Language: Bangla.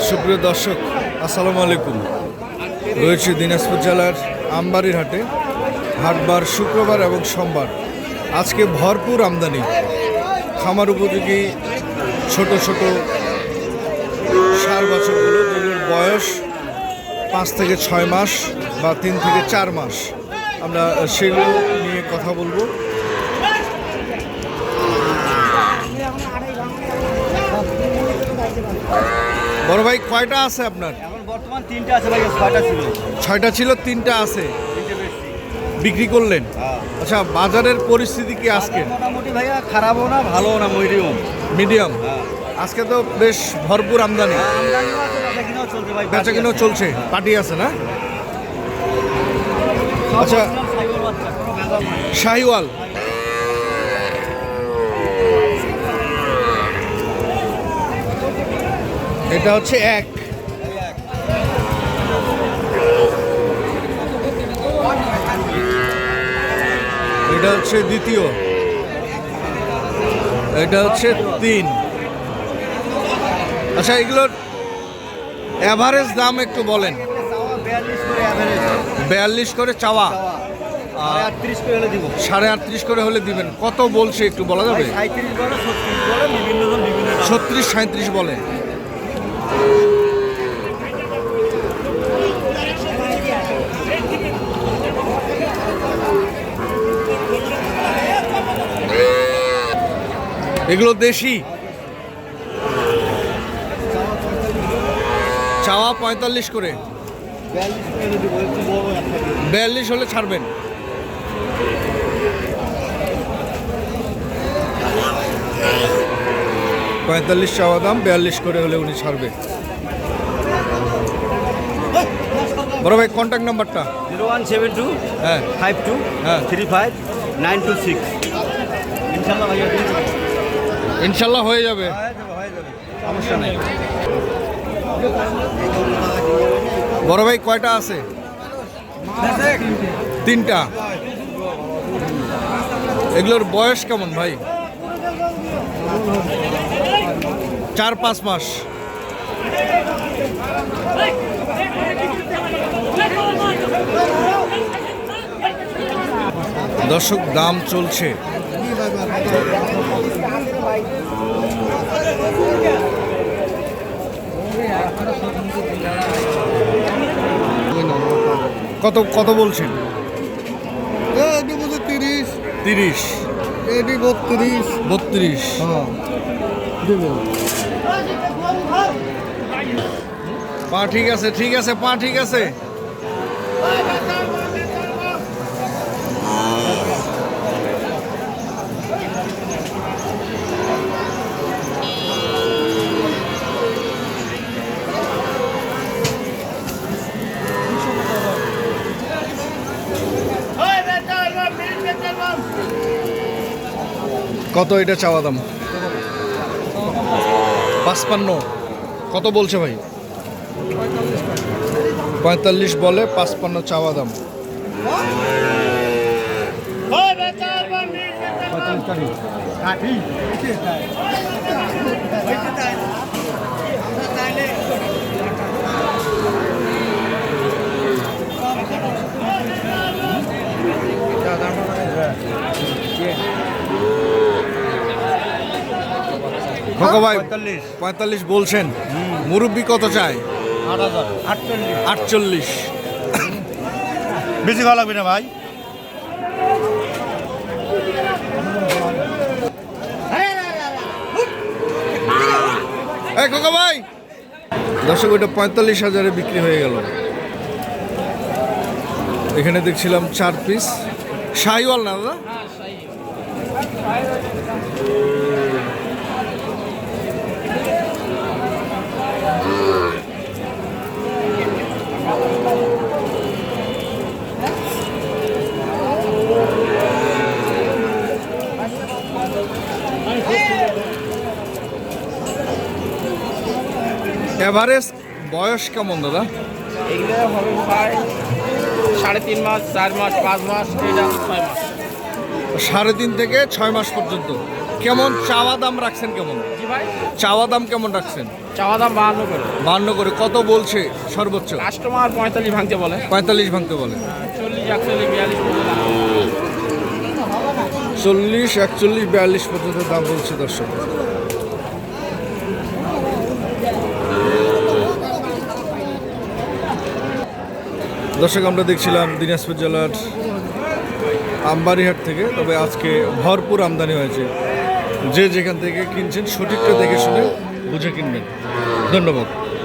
সুপ্রিয় দর্শক, আসসালামু আলাইকুম। রয়েছে দিনাজপুর জেলার আমবাড়ির হাটে। হাটবার শুক্রবার এবং সোমবার। আজকে ভরপুর আমদানি। খামার উপযোগী ছোট ছোট ষাঁড় বাছুরগুলো, যেগুলোর বয়স 5 থেকে 6 মাস বা 3 থেকে 4 মাস। আমরা সেগুলো নিয়ে কথা বলবো। বড় ভাই, কয়টা আছে আপনার? এখন বর্তমান 3টা আছে ভাই, 6টা ছিল। 6টা ছিল, 3টা আছে। বিক্রি করলেন? আচ্ছা, বাজারের পরিস্থিতি কি আজকে? মোটামুটি ভাইয়া, খারাপও না ভালোও না, মিডিয়াম। আজকে তো বেশ ভরপুর আমদানি। বেচাকেনাও চলছে, পার্টি আছে না? আচ্ছা, শাহিওয়াল। এটা হচ্ছে এক। এটা হচ্ছে দ্বিতীয়। এটা হচ্ছে 3। আচ্ছা, এগুলোর অ্যাভারেজ দাম একটু বলেন। 42 করে চাওয়া, 38.5 করে হলে দিবেন। কত বলছে একটু বলা যাবে? 36-37 বলে। এগুলো দেশি। চাওয়া 45 করে। 42 হলে ছাড়বেন। $45 চাওয়া দাম, 42 করে হলে উনি ছাড়বে। বড় ভাই, কন্ট্যাক্ট নাম্বারটা? 0172 হ্যাঁ 52 হ্যাঁ 35 926। ইনশাআল্লাহ ভাইয়া, ইনশাল্লাহ হয়ে যাবে, সমস্যা নেই। বড় ভাই, কয়টা আছে? 3টা। এগুলোর বয়স কেমন ভাই? 4-5 মাস। দর্শক, দাম চলছে। কত কত বলছেন? 30। 32। পা ঠিক আছে, ঠিক আছে, পা ঠিক আছে। কত এটা চাওয়া দাম? 55। কত বলছে ভাই? 45 বলে, 55 চাওয়া দাম। খোকা ভাই, 45 বলছেন। মুরব্বি কত চায়? 48। বেশি ভালো লাগবে না ভাই। এই খোকা ভাই, দর্শক, ওইটা 45,000-এ বিক্রি হয়ে গেল। এখানে দেখছিলাম 4 পিস শাহিওয়াল, না দাদা? এভারেজ বয়স কেমন দাদা? এগুলো হবে প্রায় 3.5 মাস, 4 মাস, 5 মাস, এটা 6 মাস। 3.5 থেকে 6 মাস পর্যন্ত। কেমন চাওয়া দাম রাখছেন কেমন? জি ভাই, চাওয়া দাম কেমন রাখছেন? চাওয়া দাম 52 করে। 52 করে। কত বলছে সর্বোচ্চ? কাস্টমার 45 ভাঙতে বলে। 45 ভাঙতে বলে। 40, 41, 42 পর্যন্ত। 40, 41, 42 পর্যন্ত দাম বলছে দর্শক। দর্শক আমরা দেখছিলাম দিনাজপুর জেলার আমবাড়িহাট থেকে, তবে আজকে ভরপুর আমদানি হয়েছে। যে যেখান থেকে কিনছেন সঠিকটা দেখে শুনে বুঝে কিনবেন। ধন্যবাদ।